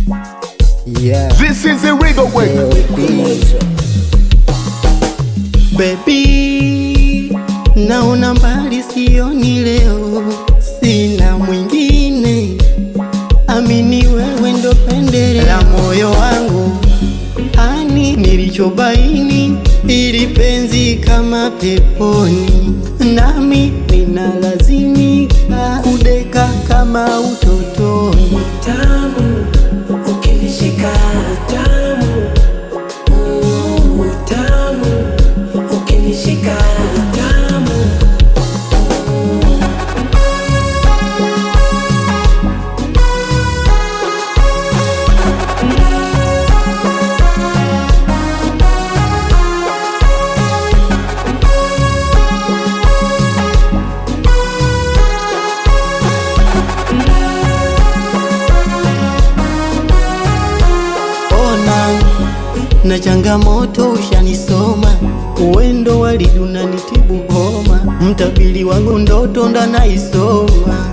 Yeah. This is the Rigo way. Baby, naona mbali sioni leo, sina mwingine, amini wewe ndo pendeleo la moyo wangu. Ani nilichobaini, ili penzi kama peponi, nami ninalazimika kudeka kama utotoni. Tamu, ukinishika tamu, tamu, ukinishika tamu. Na changamoto ushanisoma, uwendo waliduna nitibu homa, mtabili wangu ndoto ndanaisoma.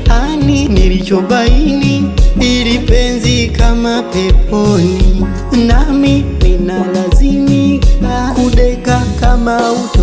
Ani nilichobaini, ili penzi kama peponi, nami ninalazimika kudeka kama uto